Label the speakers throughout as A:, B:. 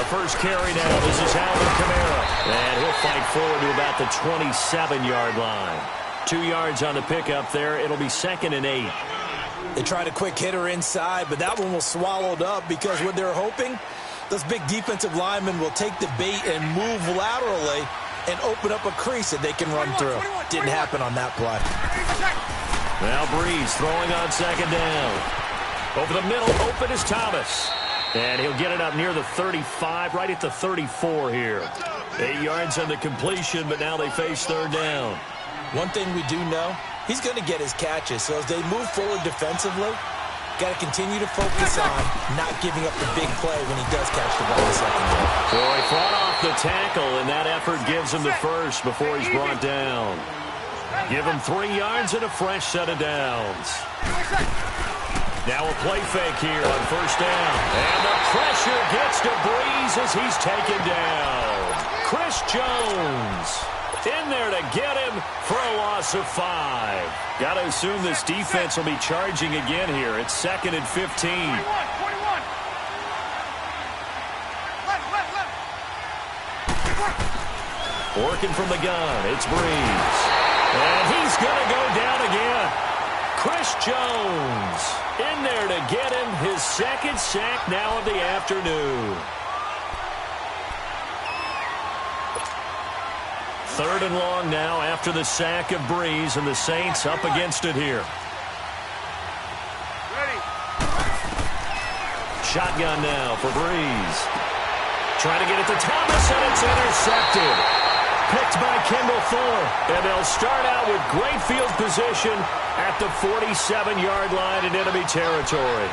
A: first carry now. This is Alvin Kamara. And he'll fight forward to about the 27-yard line. 2 yards on the pickup there. It'll be 2nd and 8.
B: They tried a quick hitter inside, but that one was swallowed up because what they're hoping, those big defensive linemen will take the bait and move laterally and open up a crease that they can run through. Didn't happen on that play.
A: Now Breeze throwing on 2nd down. Over the middle, open is Thomas. And he'll get it up near the 35, right at the 34 here. 8 yards on the completion, but now they face 3rd down.
B: One thing we do know, he's going to get his catches. So as they move forward defensively, got to continue to focus on not giving up the big play when he does catch the ball in the secondary.
A: So he fought off the tackle, and that effort gives him the first before he's brought down. Give him 3 yards and a fresh set of downs. Now a play fake here on 1st down. And the pressure gets to Breeze as he's taken down. Chris Jones in there to get him for a loss of 5. Got to assume this defense will be charging again here. It's 2nd and 15. Working from the gun, it's Breeze. And he's going to go down again. Chris Jones in there to get him his 2nd sack now of the afternoon. 3rd and long now after the sack of Breeze, and the Saints up against it here. Shotgun now for Breeze. Trying to get it to Thomas, and it's intercepted. Picked by Kendall Fuller, and they'll start out with great field position at the 47-yard line in enemy territory.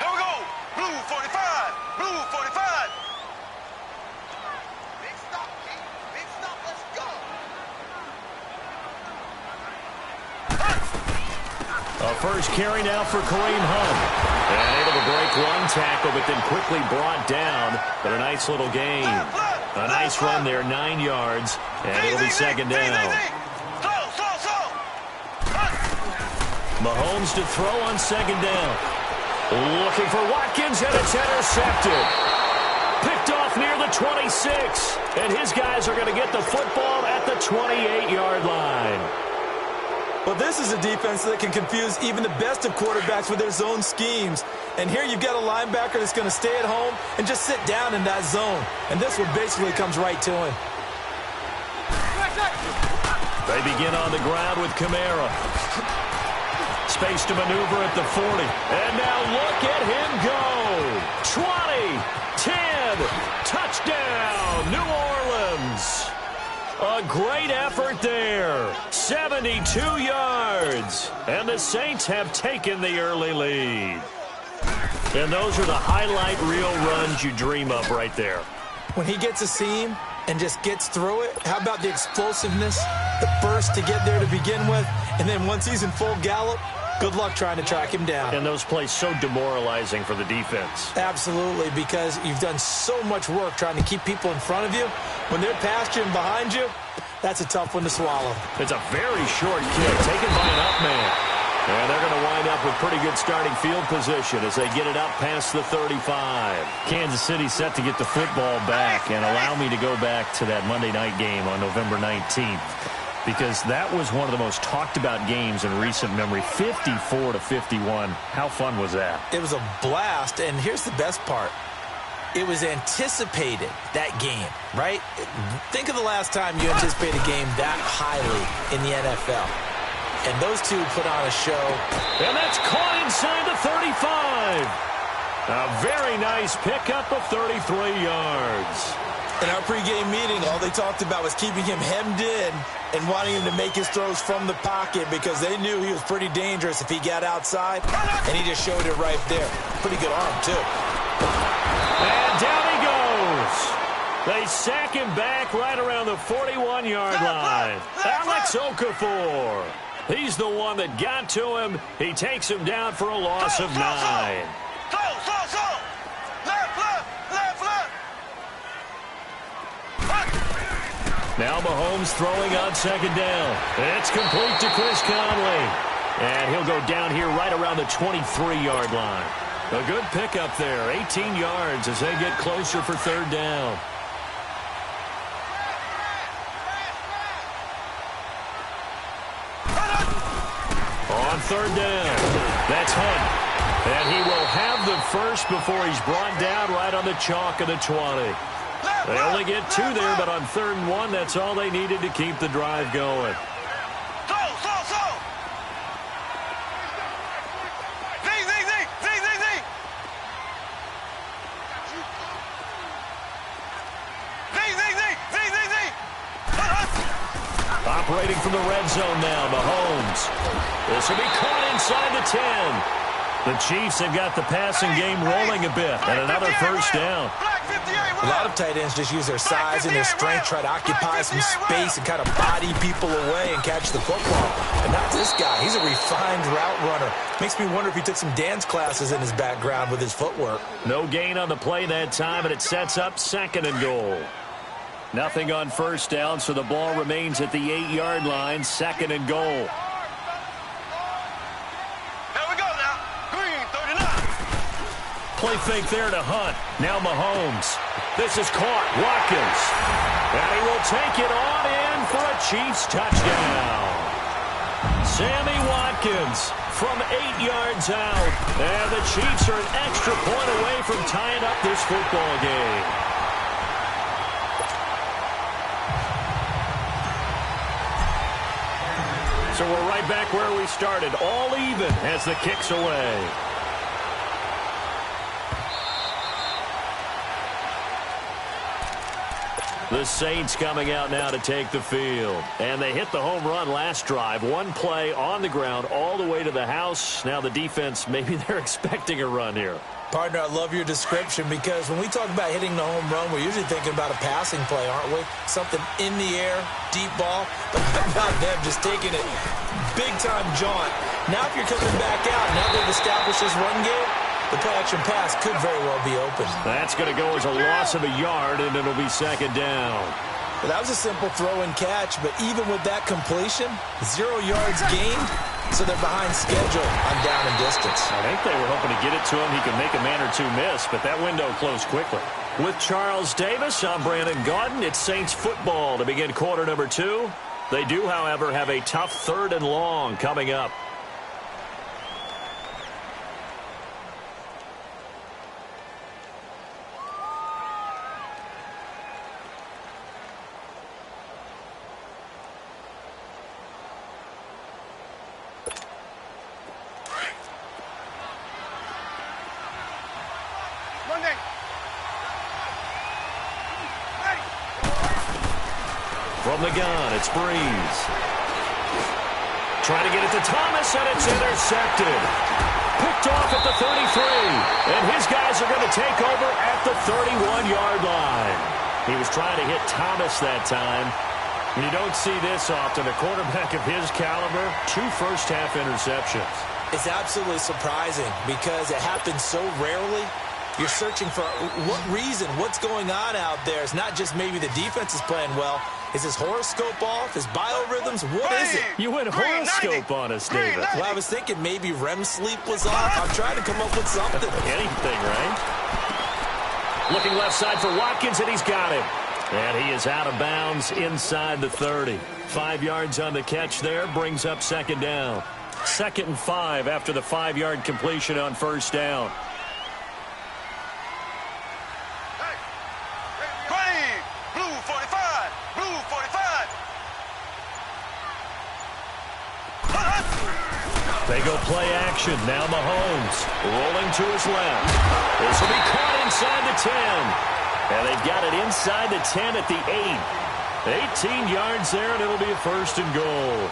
C: Here we go. Blue 45. Blue 45. Big stop, King. Big stop. Let's go.
A: A first carry now for Kareem Hunt. And able to break one tackle, but then quickly brought down. But a nice little gain. A nice run there, 9 yards. And it'll be 2nd down. Mahomes to throw on 2nd down. Looking for Watkins, and it's intercepted. Picked off near the 26. And his guys are going to get the football at the 28-yard line.
B: Well, this is a defense that can confuse even the best of quarterbacks with their zone schemes. And here you've got a linebacker that's going to stay at home and just sit down in that zone. And this one basically comes right to him.
A: They begin on the ground with Kamara. Space to maneuver at the 40. And now look at him go. 20, 10, touchdown, New Orleans. A great effort there. 72 yards. And the Saints have taken the early lead. And those are the highlight reel runs you dream of right there.
B: When he gets a seam and just gets through it, how about the explosiveness, the burst to get there to begin with, and then once he's in full gallop, good luck trying to track him down.
A: And those plays so demoralizing for the defense.
B: Absolutely, because you've done so much work trying to keep people in front of you. When they're past you and behind you, that's a tough one to swallow.
A: It's a very short kick taken by an up man. And they're going to wind up with pretty good starting field position as they get it up past the 35. Kansas City set to get the football back, and allow me to go back to that Monday night game on November 19th. Because that was one of the most talked about games in recent memory, 54-51. How fun was that?
B: It was a blast, and here's the best part. It was anticipated, that game, right? Think of the last time you anticipated a game that highly in the NFL. And those two put on a show.
A: And that's caught inside the 35. A very nice pickup of 33 yards.
B: In our pregame meeting, all they talked about was keeping him hemmed in and wanting him to make his throws from the pocket because they knew he was pretty dangerous if he got outside, and he just showed it right there. Pretty good arm, too.
A: And down he goes. They sack him back right around the 41-yard line. Alex Okafor. He's the one that got to him. He takes him down for a loss of 9. Now Mahomes throwing on second down. It's complete to Chris Conley. And he'll go down here right around the 23-yard line. A good pickup there, 18 yards as they get closer for third down. On third down, that's Hunt. And he will have the first before he's brought down right on the chalk of the 20. They only get 2 there, but on 3rd and 1, that's all they needed to keep the drive going. Operating from the red zone now, Mahomes. This will be caught inside the 10. The Chiefs have got the passing game rolling a bit, and another first down.
B: A lot of tight ends just use their size and their strength, try to occupy some space and kind of body people away and catch the football. But not this guy. He's a refined route runner. Makes me wonder if he took some dance classes in his background with his footwork.
A: No gain on the play that time, and it sets up 2nd and goal. Nothing on first down, so the ball remains at the 8-yard line, 2nd and goal. Play fake there to Hunt. Now Mahomes. This is caught. Watkins. And he will take it on in for a Chiefs touchdown. Sammy Watkins from 8 yards out. And the Chiefs are an extra point away from tying up this football game. So we're right back where we started. All even as the kick's away. The Saints coming out now to take the field. And they hit the home run last drive. 1 play on the ground all the way to the house. Now the defense, maybe they're expecting a run here.
B: Partner, I love your description because when we talk about hitting the home run, we're usually thinking about a passing play, aren't we? Something in the air, deep ball. But how about them just taking it big-time jaunt? Now if you're coming back out, now they've established this run game, the play-action pass could very well be open.
A: That's going to go as a loss of a yard, and it'll be 2nd down.
B: Well, that was a simple throw and catch, but even with that completion, 0 yards gained, so they're behind schedule on down and distance.
A: I think they were hoping to get it to him. He could make a man or 2 miss, but that window closed quickly. With Charles Davis, I'm Brandon Gaudin. It's Saints football to begin quarter number 2. They do, however, have a tough 3rd and long coming up. From the gun, it's Breeze. Trying to get it to Thomas, and it's intercepted. Picked off at the 33. And his guys are going to take over at the 31-yard line. He was trying to hit Thomas that time. And you don't see this often. A quarterback of his caliber, 2 first-half interceptions.
B: It's absolutely surprising because it happens so rarely. You're searching for what reason, what's going on out there. It's not just maybe the defense is playing well. Is his horoscope off? His biorhythms? What is it?
A: You went horoscope on us, David.
B: Well, I was thinking maybe REM sleep was off. I'm trying to come up with something.
A: Anything, right? Looking left side for Watkins, and he's got him. And he is out of bounds inside the 30. 5 yards on the catch there, brings up 2nd down. 2nd and 5 after the 5-yard completion on first down. They go play action. Now Mahomes rolling to his left. This will be caught inside the 10. And they've got it inside the 10 at the 8. 18 yards there, and it'll be a 1st and goal.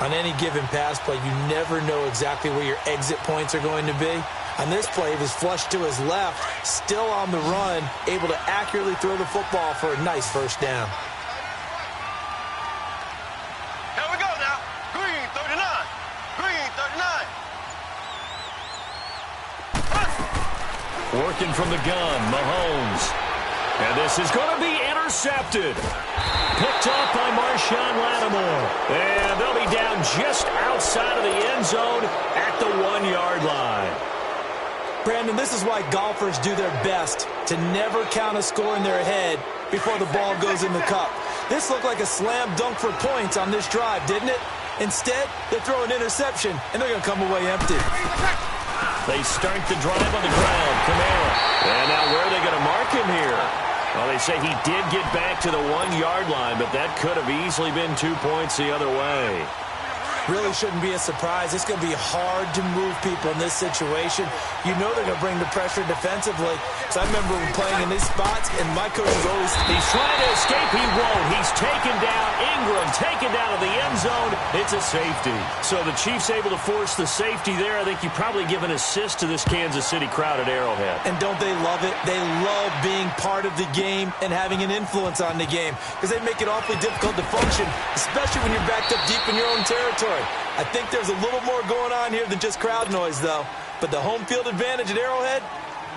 B: On any given pass play, you never know exactly where your exit points are going to be. On this play, it was flushed to his left, still on the run, able to accurately throw the football for a nice 1st down.
A: Working from the gun, Mahomes. And this is going to be intercepted. Picked off by Marshawn Lattimore. And they'll be down just outside of the end zone at the 1-yard line.
B: Brandon, this is why golfers do their best to never count a score in their head before the ball goes in the cup. This looked like a slam dunk for points on this drive, didn't it? Instead, they throw an interception, and they're going to come away empty.
A: They start the drive on the ground. Kamara. And now where are they going to mark him here? Well, they say he did get back to the 1-yard line, but that could have easily been 2 points the other way.
B: Really shouldn't be a surprise. It's going to be hard to move people in this situation. You know they're going to bring the pressure defensively. So I remember when playing in these spots, and my coach was always...
A: He's trying to escape. He won't. He's taken down. Ingram taken down to the end zone. It's a safety. So the Chiefs able to force the safety there. I think you probably give an assist to this Kansas City crowd at Arrowhead.
B: And don't they love it? They love being part of the game and having an influence on the game because they make it awfully difficult to function, especially when you're backed up deep in your own territory. I think there's a little more going on here than just crowd noise, though. But the home field advantage at Arrowhead,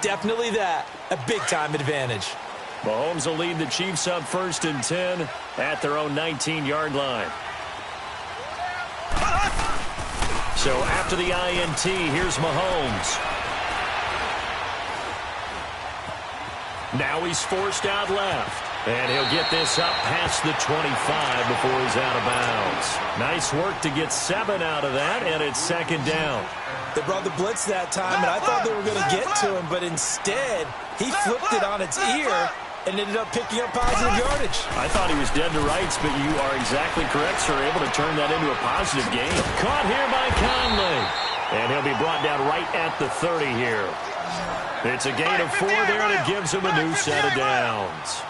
B: definitely that. A big-time advantage.
A: Mahomes will lead the Chiefs up 1st and 10 at their own 19-yard line. So after the INT, here's Mahomes. Now he's forced out left. And he'll get this up past the 25 before he's out of bounds. Nice work to get 7 out of that, and it's 2nd down.
B: They brought the blitz that time, and I thought they were going to get to him, but instead, he flipped it on its ear and ended up picking up positive yardage.
A: I thought he was dead to rights, but you are exactly correct, sir. Able to turn that into a positive gain. Caught here by Conley. And he'll be brought down right at the 30 here. It's a gain of 4 there, and it gives him a new set of downs.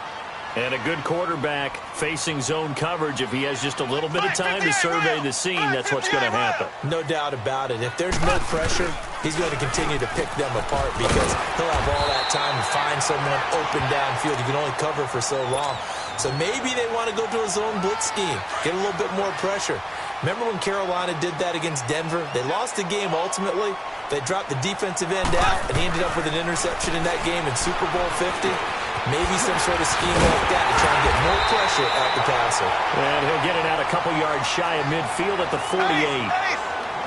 A: And a good quarterback facing zone coverage. If he has just a little bit of time to survey the scene, that's what's going to happen.
B: No doubt about it. If there's no pressure, he's going to continue to pick them apart because he'll have all that time to find someone open downfield. You can only cover for so long. So maybe they want to go to a zone blitz scheme, get a little bit more pressure. Remember when Carolina did that against Denver? They lost the game ultimately. They dropped the defensive end out, and he ended up with an interception in that game in Super Bowl 50. Maybe some sort of scheme like that to try and get more pressure at the passer.
A: And he'll get it out a couple yards shy of midfield at the 48.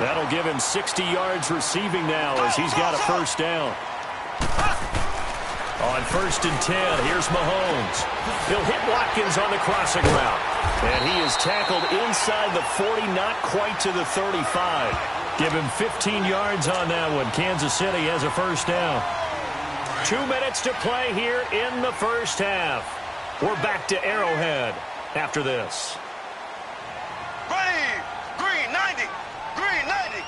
A: That'll give him 60 yards receiving now as he's got a 1st down. On 1st and 10, here's Mahomes. He'll hit Watkins on the crossing route. And he is tackled inside the 40, not quite to the 35. Give him 15 yards on that one. Kansas City has a 1st down. 2 minutes to play here in the 1st half. We're back to Arrowhead after this.
C: Ready. Green 90. Green 90.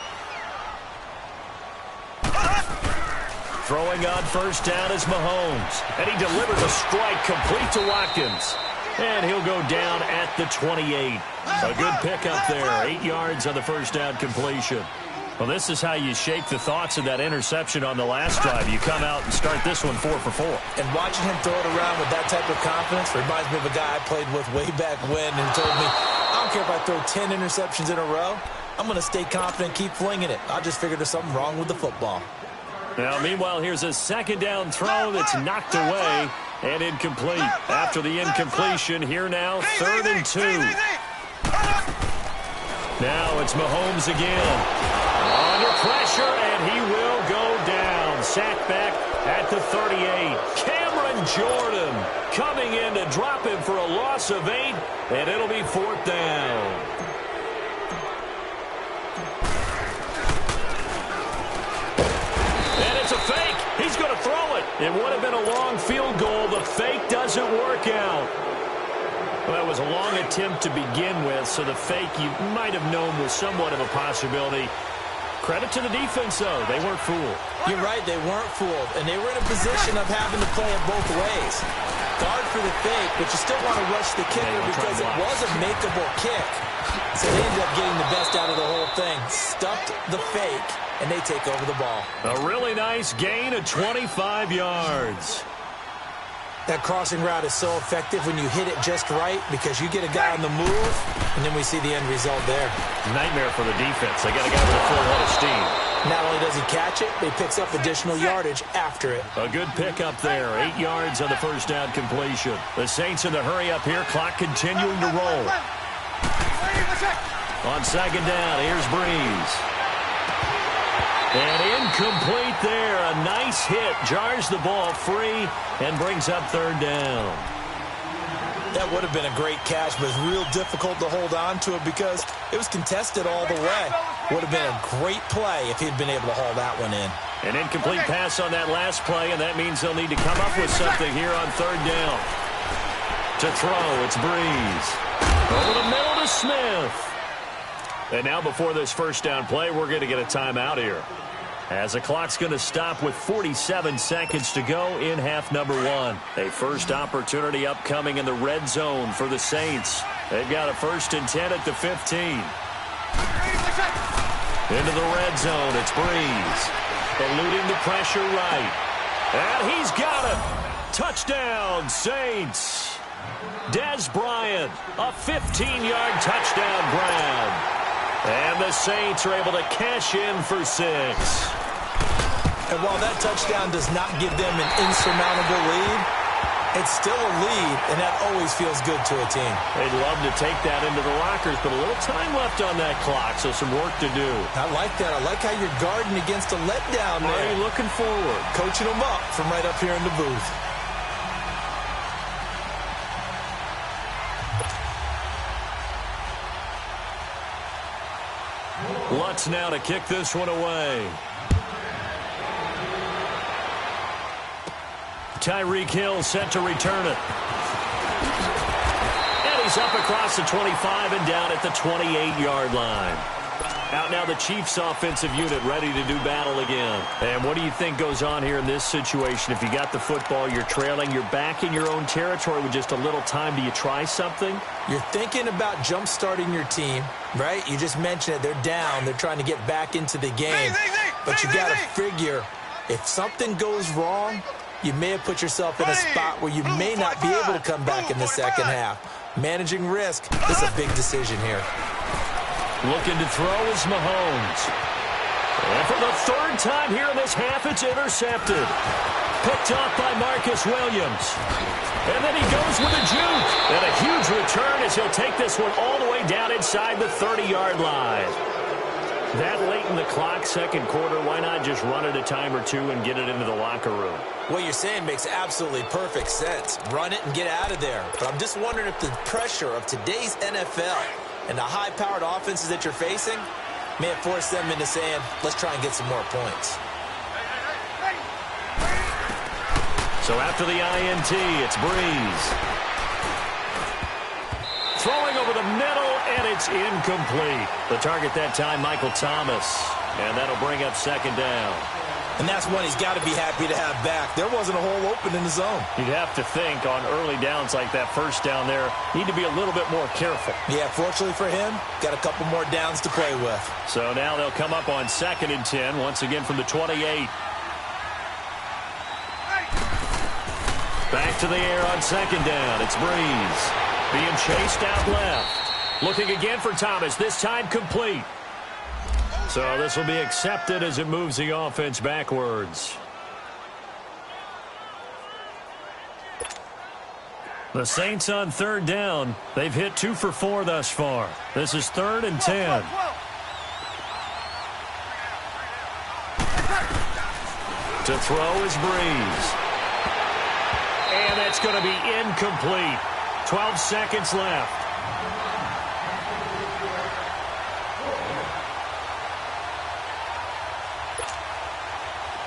A: Throwing on 1st down is Mahomes. And he delivers a strike complete to Watkins. And he'll go down at the 28. A good pickup there. 8 yards on the 1st down completion. Well, this is how you shake the thoughts of that interception on the last drive. You come out and start this one 4 for 4.
B: And watching him throw it around with that type of confidence reminds me of a guy I played with way back when who told me, I don't care if I throw 10 interceptions in a row. I'm going to stay confident, keep flinging it. I just figured there's something wrong with the football.
A: Now, meanwhile, here's a 2nd down throw that's knocked away and incomplete. After the incompletion, here now, 3rd and 2. Now it's Mahomes again. Under pressure, and he will go down. Sacked back at the 38. Cameron Jordan coming in to drop him for a loss of 8, and it'll be 4th down. And it's a fake. He's going to throw it. It would have been a long field goal. The fake doesn't work out. Well, that was a long attempt to begin with, so the fake you might have known was somewhat of a possibility. Credit to the defense, though. They weren't fooled.
B: You're right. They weren't fooled, and they were in a position of having to play it both ways. Guard for the fake, but you still want to rush the kicker because it was a makeable kick. So they ended up getting the best out of the whole thing. Stuffed the fake, and they take over the ball.
A: A really nice gain of 25 yards.
B: That crossing route is so effective when you hit it just right because you get a guy on the move, and then we see the end result there.
A: Nightmare for the defense. They got to get with a full head of steam.
B: Not only does he catch it, but he picks up additional yardage after it.
A: A good pickup there. 8 yards on the first down completion. The Saints in the hurry up here. Clock continuing to roll. On second down, here's Breeze. And incomplete there. A nice hit. Jars the ball free and brings up third down.
B: That would have been a great catch, but it's real difficult to hold on to it because it was contested all the way. Would have been a great play if he'd been able to haul that one in.
A: An incomplete pass on that last play, and that means they'll need to come up with something here on third down. To throw, it's Breeze. Over the middle to Smith. And now before this first down play, we're going to get a timeout here, as the clock's going to stop with 47 seconds to go in half number 1. A first opportunity upcoming in the red zone for the Saints. They've got a 1st and 10 at the 15. Into the red zone, it's Breeze. Eluding the pressure right. And he's got it. Touchdown, Saints. Dez Bryant, a 15-yard touchdown grab. And the Saints are able to cash in for 6.
B: And while that touchdown does not give them an insurmountable lead, it's still a lead, and that always feels good to a team.
A: They'd love to take that into the lockers, but a little time left on that clock, so some work to do.
B: I like that. I like how you're guarding against a letdown there.
A: Are you looking forward?
B: Coaching them up from right up here in the booth.
A: Lutz now to kick this one away. Tyreek Hill set to return it. And he's up across the 25 and down at the 28-yard line. Out now the Chiefs offensive unit ready to do battle again. And what do you think goes on here in this situation? If you got the football, you're trailing, you're back in your own territory with just a little time. Do you try something?
B: You're thinking about jump-starting your team, right? You just mentioned it. They're down. They're trying to get back into the game. But you got to figure, if something goes wrong, you may have put yourself in a spot where you may not be able to come back in the second half. Managing risk is a big decision here.
A: Looking to throw is Mahomes. And for the 3rd time here in this half, it's intercepted. Picked off by Marcus Williams. And then he goes with a juke. And a huge return as he'll take this one all the way down inside the 30-yard line. That late in the clock, second quarter, why not just run it a time or two and get it into the locker room?
B: What you're saying makes absolutely perfect sense. Run it and get out of there. But I'm just wondering if the pressure of today's NFL and the high-powered offenses that you're facing may have forced them into saying, let's try and get some more points.
A: So after the INT, it's Breeze. Throwing over the middle, and it's incomplete. The target that time, Michael Thomas. And that'll bring up second down.
B: And that's one he's got to be happy to have back. There wasn't a hole open in the zone.
A: You'd have to think on early downs like that first down there, need to be a little bit more careful.
B: Yeah, fortunately for him, got a couple more downs to play with.
A: So now they'll come up on 2nd and 10, once again from the 28. Back to the air on second down. It's Breeze. Being chased out left. Looking again for Thomas, this time complete. So this will be accepted as it moves the offense backwards. The Saints on 3rd down. They've hit 2 for 4 thus far. This is 3rd and 10. To throw is Breeze. And that's going to be incomplete. 12 seconds left.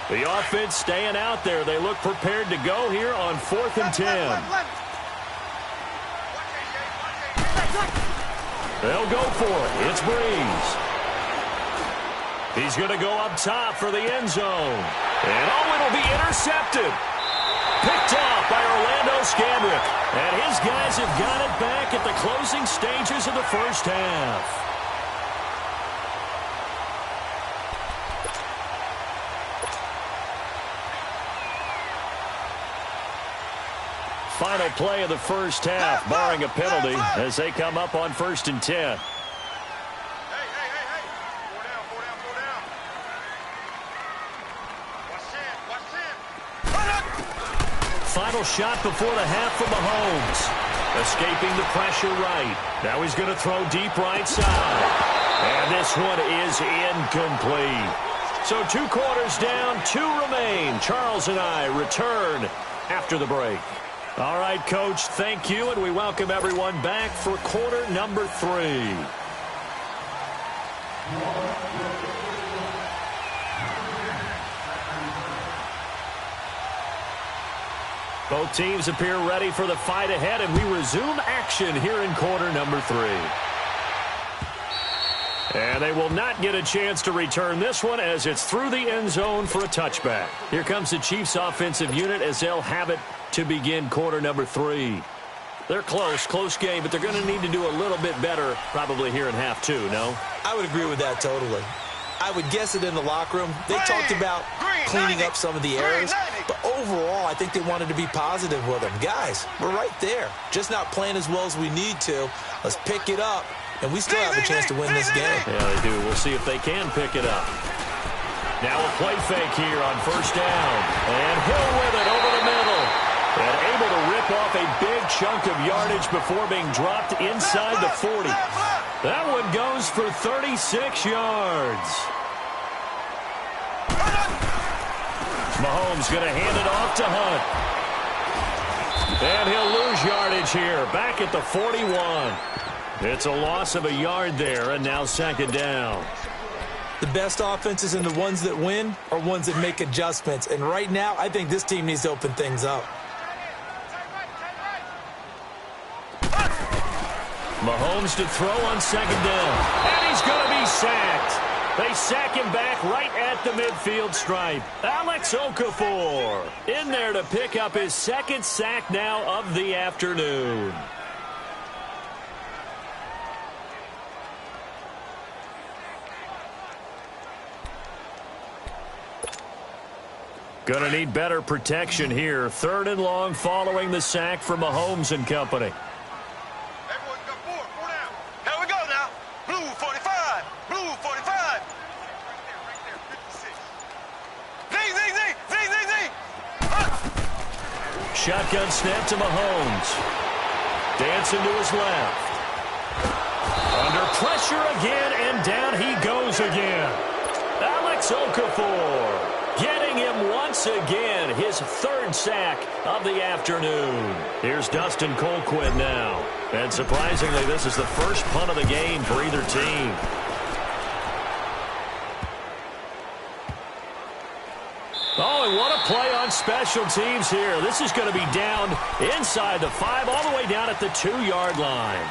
A: The offense staying out there. They look prepared to go here on 4th and 10. They'll go for it. It's Breeze. He's going to go up top for the end zone. And it'll be intercepted. Picked off by Orlando Scandrick. And his guys have got it back at the closing stages of the first half. final play of the first half, barring a penalty, as they come up on 1st and 10. Final shot before the half from Mahomes. Escaping the pressure right. Now he's going to throw deep right side. And this one is incomplete. So 2 quarters down, 2 remain. Charles and I return after the break. All right, Coach, thank you, and we welcome everyone back for quarter number 3. Both teams appear ready for the fight ahead, and we resume action here in quarter number 3. And they will not get a chance to return this one as it's through the end zone for a touchback. Here comes the Chiefs offensive unit as they'll have it to begin quarter number 3. They're close game, but they're going to need to do a little bit better probably here in half 2, no?
B: I would agree with that totally. I would guess it in the locker room. They talked about cleaning up some of the errors, but overall, I think they wanted to be positive with them. Guys, we're right there. Just not playing as well as we need to. Let's pick it up, and we still have a chance to win this game.
A: Yeah, they do. We'll see if they can pick it up. Now a play fake here on 1st down. And Hill with it over the middle. And able to rip off a big chunk of yardage before being dropped inside the 40. That one goes for 36 yards. Mahomes going to hand it off to Hunt. And he'll lose yardage here, back at the 41. It's a loss of a yard there, and now 2nd down.
B: The best offenses and the ones that win are ones that make adjustments. And right now, I think this team needs to open things up.
A: Mahomes to throw on 2nd down. And he's going to be sacked. They sack him back right at the midfield stripe. Alex Okafor in there to pick up his 2nd sack now of the afternoon. Going to need better protection here. 3rd and long following the sack from Mahomes and company. Shotgun snap to Mahomes. Dancing to his left. Under pressure again, and down he goes again. Alex Okafor getting him once again, his 3rd sack of the afternoon. Here's Dustin Colquitt now. And surprisingly, this is the first punt of the game for either team. Oh, and what a play on special teams here. This is going to be down inside the 5, all the way down at the 2-yard line.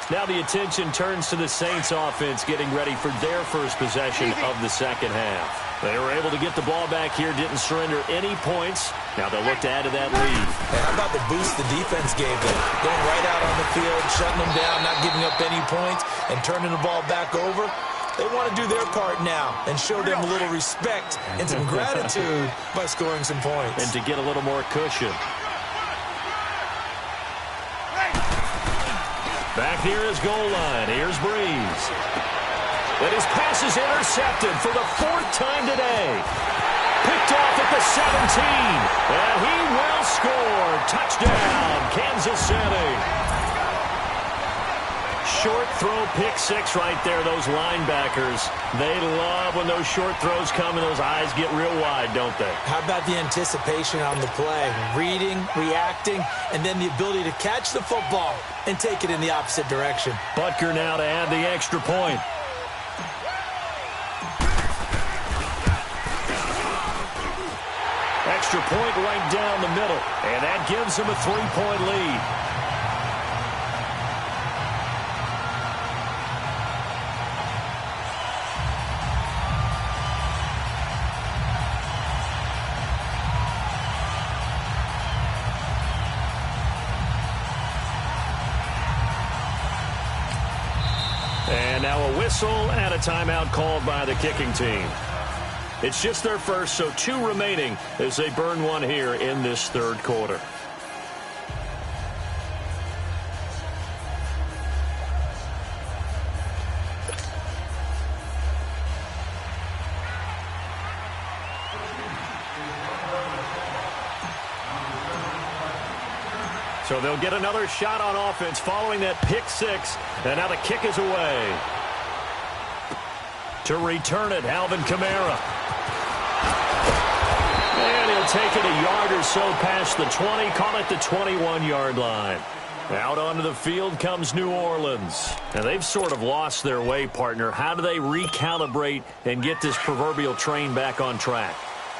A: Now the attention turns to the Saints offense getting ready for their first possession of the 2nd half. They were able to get the ball back here, didn't surrender any points. Now they'll look to add to that lead.
B: Hey, how about the boost the defense gave them? Going right out on the field, shutting them down, not giving up any points, and turning the ball back over. They want to do their part now and show them a little respect and some gratitude by scoring some points.
A: And to get a little more cushion. Back near his goal line. Here's Breeze. And his pass is intercepted for the 4th time today. Picked off at the 17. And he will score. Touchdown, Kansas City. Short throw, pick 6 right there. Those linebackers, they love when those short throws come and those eyes get real wide, don't they?
B: How about the anticipation on the play? Reading, reacting, and then the ability to catch the football and take it in the opposite direction.
A: Butker now to add the extra point. Extra point right down the middle, and that gives them a 3-point lead. And now a whistle and a timeout called by the kicking team. It's just their first, so 2 remaining as they burn one here in this 3rd quarter. So they'll get another shot on offense following that pick six. And now the kick is away. To return it, Alvin Kamara. And he'll take it a yard or so past the 20, call it the 21-yard line. Out onto the field comes New Orleans. And they've sort of lost their way, partner. How do they recalibrate and get this proverbial train back on track?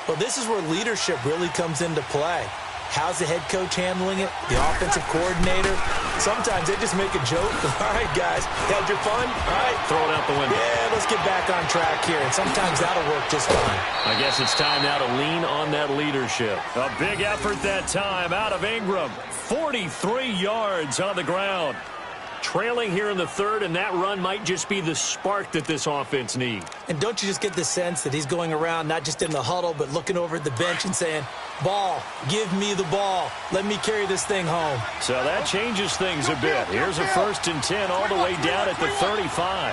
B: Well, this is where leadership really comes into play. How's the head coach handling it? The offensive coordinator? Sometimes they just make a joke. All right, guys, had your fun? All right.
A: Throw it out the window.
B: Yeah, let's get back on track here. And sometimes that'll work just fine.
A: I guess it's time now to lean on that leadership. A big effort that time out of Ingram. 43 yards on the ground. Trailing here in the third, and that run might just be the spark that this offense needs.
B: And don't you just get the sense that he's going around not just in the huddle, but looking over at the bench and saying, ball, give me the ball. Let me carry this thing home.
A: So that changes things a bit. Here's a 1st and 10 all the way down at the 35.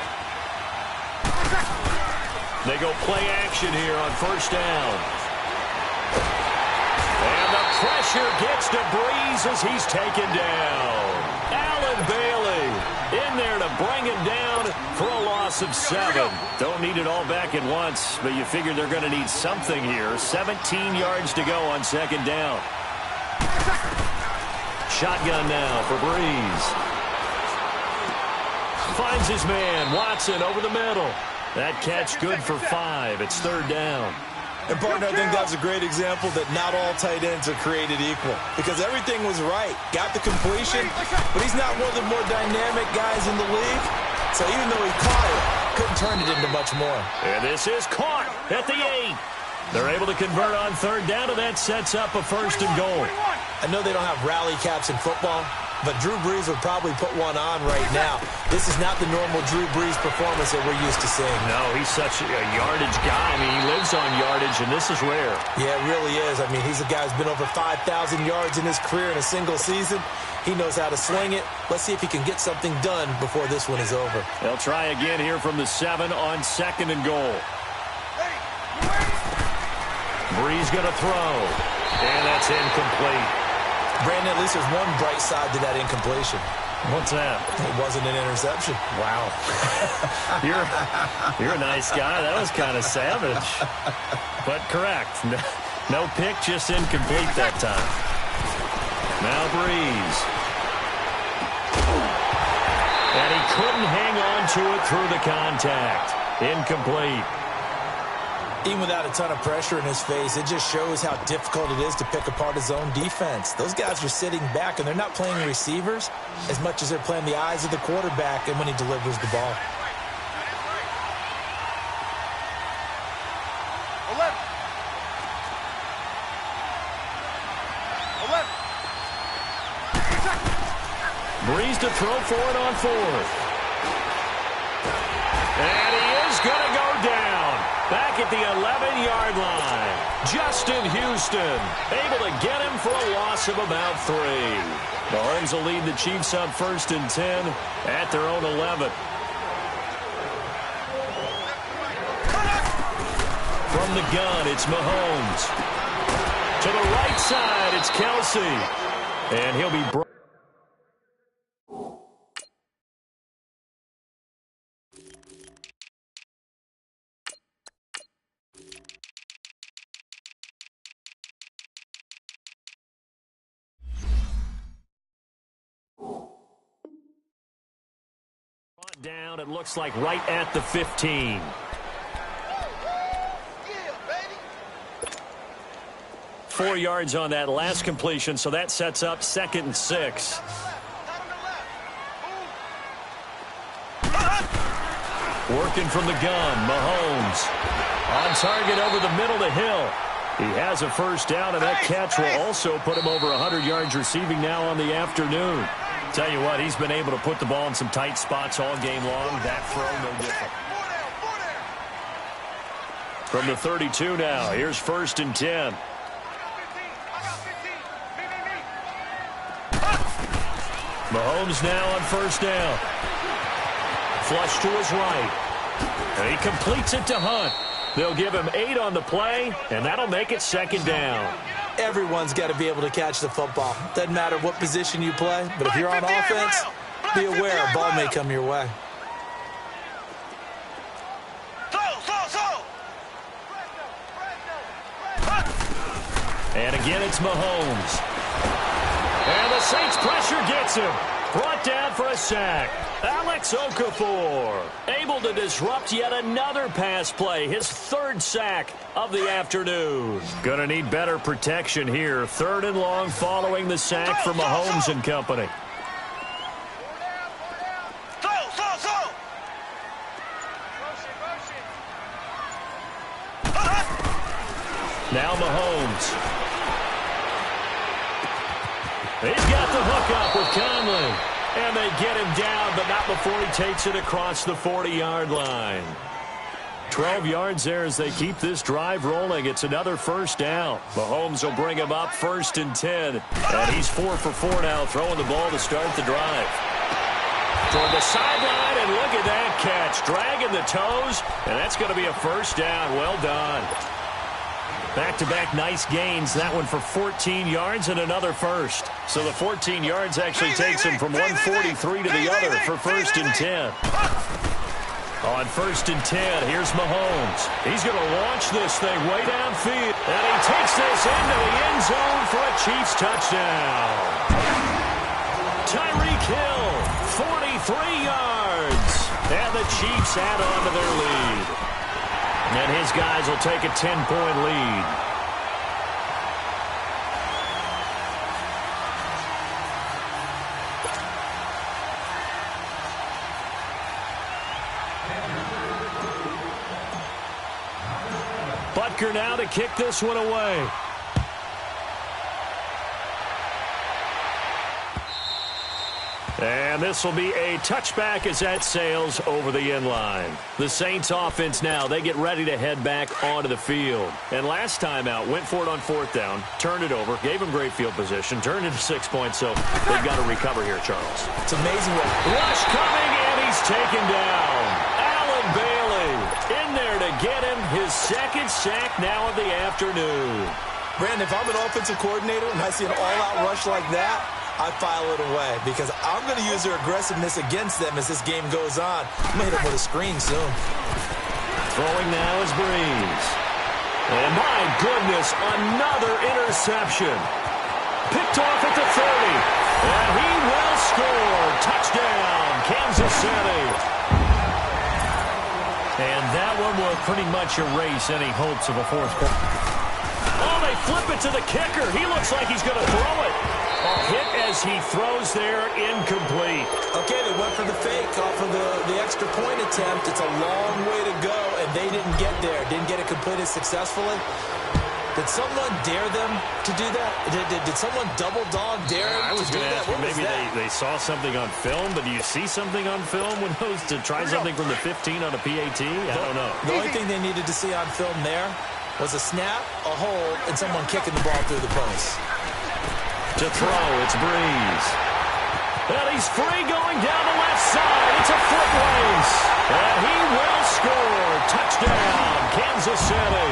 A: They go play action here on 1st down. And the pressure gets to Breeze as he's taken down. Allen Bailey in there to bring him down for a loss of 7. Don't need it all back at once, but you figure they're going to need something here. 17 yards to go on 2nd down. Shotgun now for Breeze. Finds his man, Watson, over the middle. That catch good for 5. It's 3rd down.
B: And, partner, I think that's a great example that not all tight ends are created equal. Because everything was right. Got the completion, but he's not one of the more dynamic guys in the league. So even though he caught it, couldn't turn it into much more.
A: And this is caught at the 8. They're able to convert on 3rd down, and that sets up a 1st and goal.
B: I know they don't have rally caps in football, but Drew Brees would probably put one on right now. This is not the normal Drew Brees performance that we're used to seeing.
A: No, he's such a yardage guy. I mean, he lives on yardage, and this is rare.
B: Yeah, it really is. I mean, he's a guy who's been over 5,000 yards in his career in a single season. He knows how to sling it. Let's see if he can get something done before this one is over.
A: They'll try again here from the 7 on 2nd and goal. Brees going to throw, and that's incomplete.
B: Brandon, at least there's one bright side to that incompletion.
A: What's that?
B: It wasn't an interception.
A: Wow. You're a nice guy. That was kind of savage. But correct. No pick, just incomplete that time. Now Breeze. And he couldn't hang on to it through the contact. Incomplete.
B: Even without a ton of pressure in his face, it just shows how difficult it is to pick apart his own defense. Those guys are sitting back, and they're not playing receivers as much as they're playing the eyes of the quarterback and when he delivers the ball.
C: 11.
A: Breeze to throw for it on 4th. And he is going to go down. Back at the 11-yard line. Justin Houston able to get him for a loss of about 3. Mahomes will lead the Chiefs up 1st and 10 at their own 11. From the gun, it's Mahomes. To the right side, it's Kelsey. And he'll be brought. Down, it looks like right at the 15.
C: Yeah, baby.
A: 4 yards on that last completion, so that sets up 2nd and 6. Working from the gun, Mahomes. On target over the middle to Hill. He has a 1st down, and that catch will also put him over 100 yards receiving now on the afternoon. Tell you what, he's been able to put the ball in some tight spots all game long. That throw, no different. From the 32 now, here's 1st and 10. Mahomes now on 1st down. Flush to his right. And he completes it to Hunt. They'll give him 8 on the play, and that'll make it 2nd down.
B: Everyone's got to be able to catch the football. Doesn't matter what position you play, but if you're on offense, be aware a ball may come your way.
A: And again, it's Mahomes. And the Saints pressure gets him. Brought down for a sack. Alex Okafor able to disrupt yet another pass play. His third sack of the afternoon. Gonna need better protection here. 3rd and long following the sack for Mahomes and company. Now Mahomes. He's got the hook up with Conley. And they get him down, but not before he takes it across the 40-yard line. 12 yards there as they keep this drive rolling. It's another first down. Mahomes will bring him up 1st and 10. And he's 4 for 4 now, throwing the ball to start the drive. Toward the sideline, and look at that catch. Dragging the toes, and that's going to be a first down. Well done. Back-to-back nice gains. That one for 14 yards and another first. So the 14 yards actually takes him from 143 to the other for 1st and 10. On 1st and 10, here's Mahomes. He's going to launch this thing way downfield. And he takes this into the end zone for a Chiefs touchdown. Tyreek Hill, 43 yards. And the Chiefs add on to their lead. And his guys will take a 10-point lead. Butker now to kick this one away. And this will be a touchback as that sails over the end line. The Saints offense now, they get ready to head back onto the field. And last time out, went for it on 4th down, turned it over, gave them great field position, turned it to 6 points, so they've got to recover here, Charles.
B: It's amazing what...
A: Rush coming, and he's taken down. Allen Bailey in there to get him his 2nd sack now of the afternoon.
B: Brandon, if I'm an offensive coordinator and I see an all-out rush like that, I file it away because I'm going to use their aggressiveness against them as this game goes on. I'm going to hit them with a screen soon.
A: Throwing now is Breeze. And my goodness, another interception. Picked off at the 30. And he will score. Touchdown, Kansas City. And that one will pretty much erase any hopes of a 4th quarter. Oh, they flip it to the kicker. He looks like he's going to throw it. Hit as he throws there, incomplete.
B: Okay, they went for the fake off of the extra point attempt. It's a long way to go, and they didn't get there. Didn't get it completed successfully. Did someone dare them to do that? Did someone double dog dare them to do that?
A: Maybe they saw something on film, but do you see something on film when those to try something from the 15 on a PAT? I don't know.
B: The only thing they needed to see on film there was a snap, a hold, and someone kicking the ball through the post.
A: To throw, it's Breeze. And he's free going down the left side. It's a foot race. And he will score. Touchdown, Kansas City.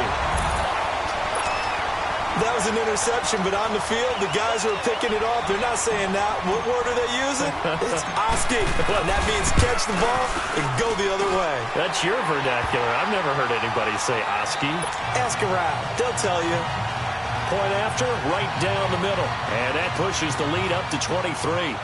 B: That was an interception, but on the field, the guys who are picking it off, they're not saying that. What word are they using? It's Oski. And that means catch the ball and go the other way.
A: That's your vernacular. I've never heard anybody say Oski.
B: Ask around. They'll tell you.
A: Point after, right down the middle. And that pushes the lead up to 23.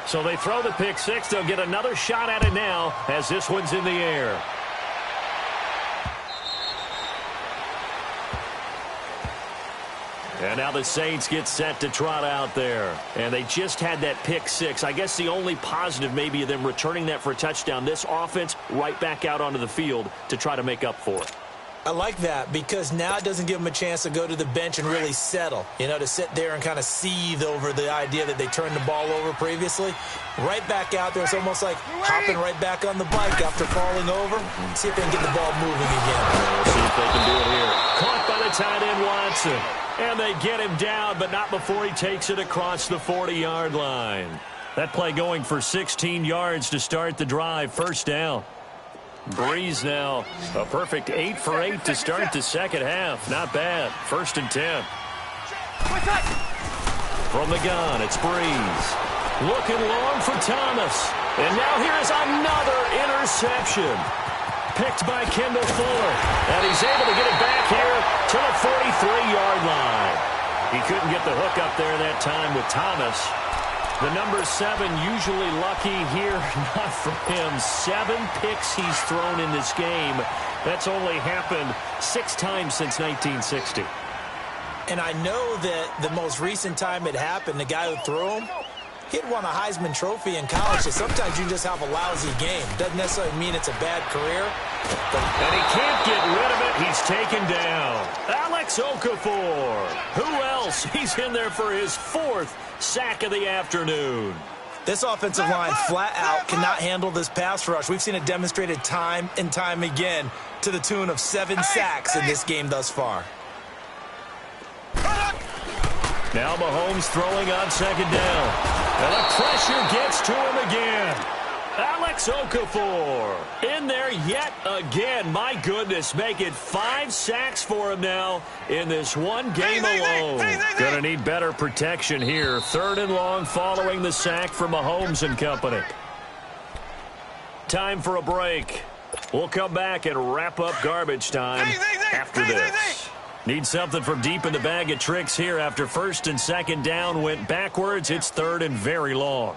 A: So they throw the pick six. They'll get another shot at it now as this one's in the air. And now the Saints get set to trot out there. And they just had that pick six. I guess the only positive maybe of them returning that for a touchdown. This offense right back out onto the field to try to make up for it.
B: I like that because now it doesn't give them a chance to go to the bench and really settle. You know, to sit there and kind of seethe over the idea that they turned the ball over previously. Right back out there. It's almost like hopping right back on the bike after falling over. See if they can get the ball moving again.
A: We'll see if they can do it here. Caught by the tight end, Watson. And they get him down, but not before he takes it across the 40-yard line. That play going for 16 yards to start the drive. First down. Breeze now a perfect 8 for 8 to start the second half. Not bad. 1st and 10. From the gun, it's Breeze. Looking long for Thomas. And now here's another interception. Picked by Kendall Fuller. And he's able to get it back here to the 43-yard line. He couldn't get the hook up there that time with Thomas. The number 7 usually lucky here. Not for him. 7 picks he's thrown in this game. That's only happened 6 times since 1960.
B: And I know that the most recent time it happened, the guy who threw him, he'd won a Heisman Trophy in college. So sometimes you just have a lousy game. Doesn't necessarily mean it's a bad career.
A: And he can't get rid of it. He's taken down. Alex Okafor. Who else? He's in there for his 4th sack of the afternoon.
B: This offensive line flat out cannot handle this pass rush. We've seen it demonstrated time and time again to the tune of 7 sacks in this game thus far.
A: Now Mahomes throwing on 2nd down. And the pressure gets to him again. Alex Okafor in there yet again. My goodness, make it 5 sacks for him now in this one game alone. Gonna need better protection here. 3rd and long following the sack from Mahomes and company. Time for a break. We'll come back and wrap up garbage time after this. Need something from deep in the bag of tricks here after 1st and 2nd down went backwards. It's 3rd and very long.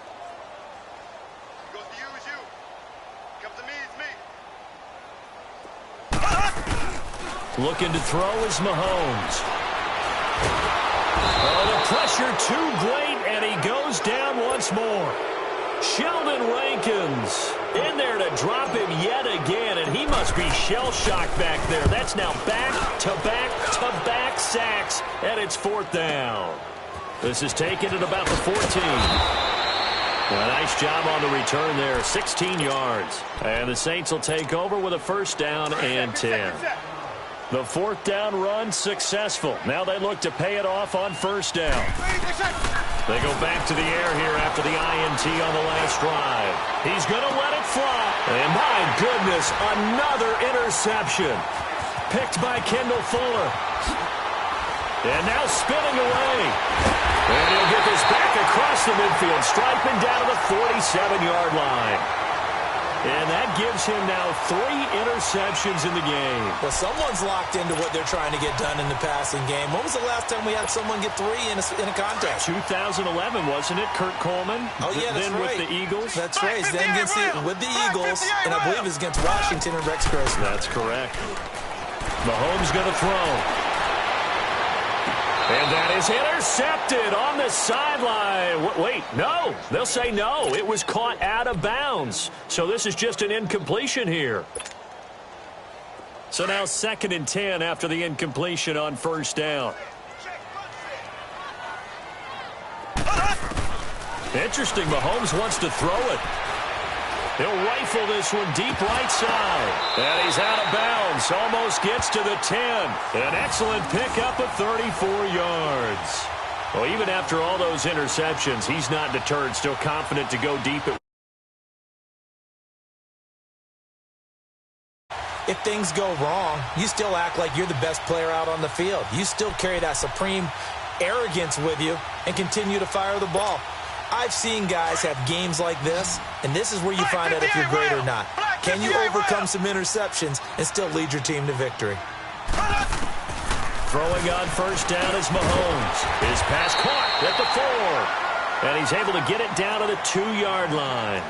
A: Looking to throw is Mahomes. Oh, the pressure too great, and he goes down once more. Sheldon Rankins in there to drop him yet again, and he must be shell-shocked back there. That's now back-to-back-to-back sacks, and it's 4th down. This is taken at about the 14. A nice job on the return there, 16 yards. And the Saints will take over with a 1st down and 10. The 4th down run successful. Now they look to pay it off on 1st down. They go back to the air here after the INT on the last drive. He's going to let it fly. And my goodness, another interception. Picked by Kendall Fuller. And now spinning away. And he'll get this back across the midfield, striping down to the 47-yard line. And that gives him now 3 interceptions in the game.
B: Well, someone's locked into what they're trying to get done in the passing game. When was the last time we had someone get 3 in a contest?
A: 2011, wasn't it? Kurt Coleman.
B: Oh, yeah, that's
A: then
B: right.
A: With the Eagles.
B: That's right. Then with the Eagles, and I believe it's against Washington and Rex Grossman.
A: That's correct. Mahomes going to throw. And that is intercepted on the sideline. Wait, no. They'll say no. It was caught out of bounds. So this is just an incompletion here. So now 2nd and 10 after the incompletion on 1st down. Interesting. Mahomes wants to throw it. He'll rifle this one deep right side. And he's out of bounds. Almost gets to the 10. An excellent pickup of 34 yards. Well, even after all those interceptions, he's not deterred. Still confident to go deep.
B: If things go wrong, you still act like you're the best player out on the field. You still carry that supreme arrogance with you and continue to fire the ball. I've seen guys have games like this, and this is where you find out if you're great or not. Can you overcome some interceptions and still lead your team to victory?
A: Throwing on 1st down is Mahomes. His pass caught at the 4. And he's able to get it down to the 2-yard line.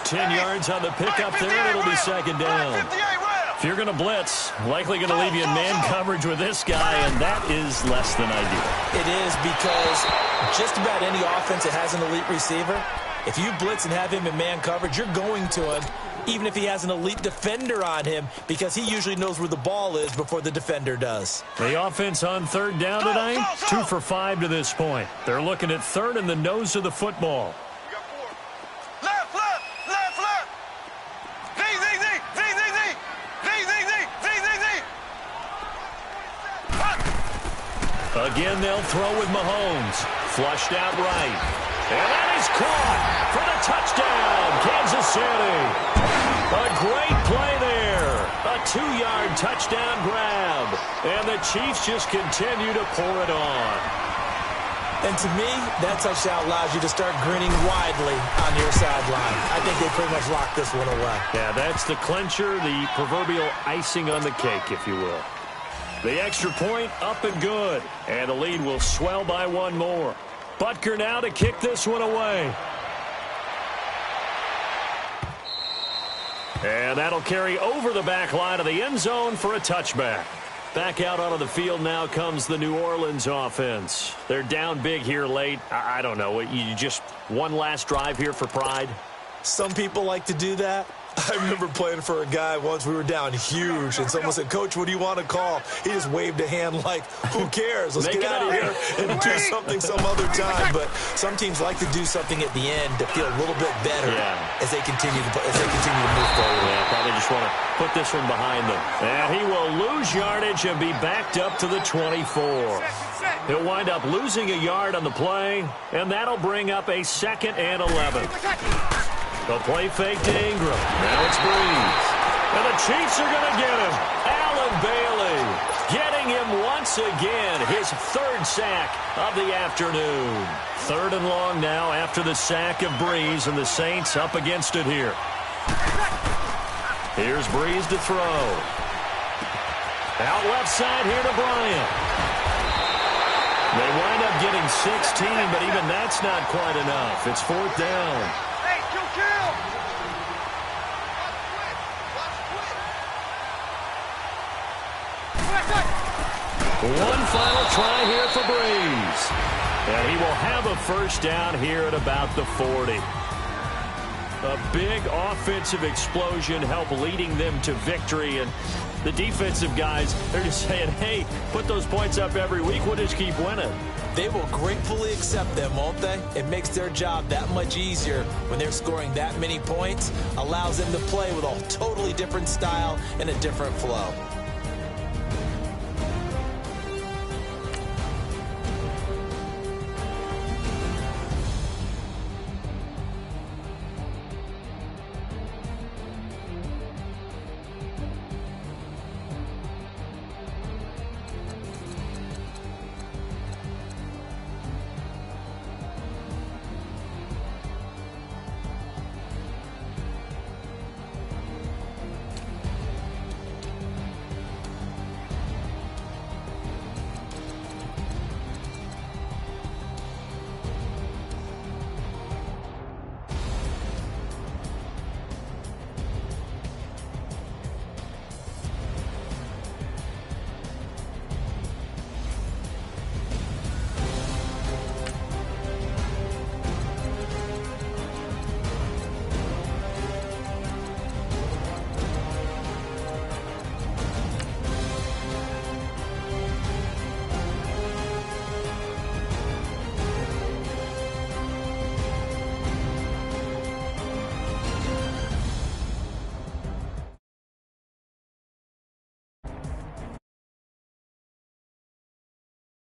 A: 10 yards on the pickup there, and it'll be 2nd down. If you're going to blitz, likely going to leave you in man coverage with this guy, and that is less than ideal.
B: It is, because just about any offense that has an elite receiver, if you blitz and have him in man coverage, you're going to him, even if he has an elite defender on him, because he usually knows where the ball is before the defender does.
A: The offense on 3rd down tonight, 2 for 5 to this point. They're looking at 3rd and the nose of the football. Again, they'll throw with Mahomes. Flushed out right. And that is caught for the touchdown, Kansas City. A great play there. A 2-yard touchdown grab. And the Chiefs just continue to pour it on.
B: And to me, that touchdown allows you to start grinning widely on your sideline. I think they pretty much locked this one away.
A: Yeah, that's the clincher, the proverbial icing on the cake, if you will. The extra point up and good. And the lead will swell by one more. Butker now to kick this one away. And that'll carry over the back line of the end zone for a touchback. Back out onto the field now comes the New Orleans offense. They're down big here late. I don't know. You just one last drive here for pride?
B: Some people like to do that. I remember playing for a guy once. We were down huge, and someone said, "Coach, what do you want to call?" He just waved a hand like, "Who cares? Let's get out of here and do something some other time." But some teams like to do something at the end to feel a little bit better as they continue to move forward.
A: Yeah, probably just want to put this one behind them. And he will lose yardage and be backed up to the 24. He'll wind up losing a yard on the play, and that'll bring up a 2nd and 11. The play fake to Ingram. Now it's Breeze. And the Chiefs are going to get him. Allen Bailey getting him once again. His 3rd sack of the afternoon. 3rd and long now after the sack of Breeze, and the Saints up against it here. Here's Breeze to throw. Out left side here to Bryant. They wind up getting 16, but even that's not quite enough. It's 4th down. One final try here for Breeze. And he will have a 1st down here at about the 40. A big offensive explosion helped leading them to victory. And the defensive guys, they're just saying, hey, put those points up every week. We'll just keep winning.
B: They will gratefully accept them, won't they? It makes their job that much easier when they're scoring that many points. Allows them to play with a totally different style and a different flow.